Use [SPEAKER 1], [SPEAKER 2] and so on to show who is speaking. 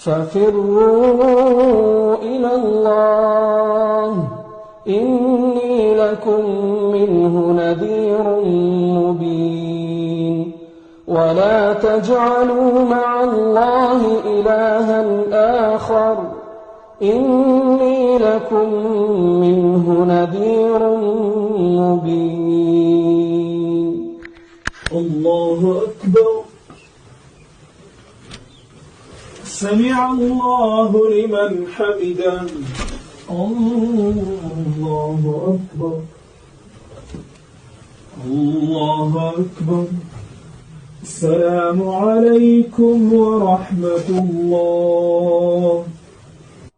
[SPEAKER 1] ففروا إلى الله إني لكم منه نذير مبين ولا تجعلوا مع الله إلها آخر إني لكم منه نذير مبين.
[SPEAKER 2] الله أكبر. سمع الله لمن حمده. الله أكبر. الله أكبر. السلام عليكم ورحمة الله.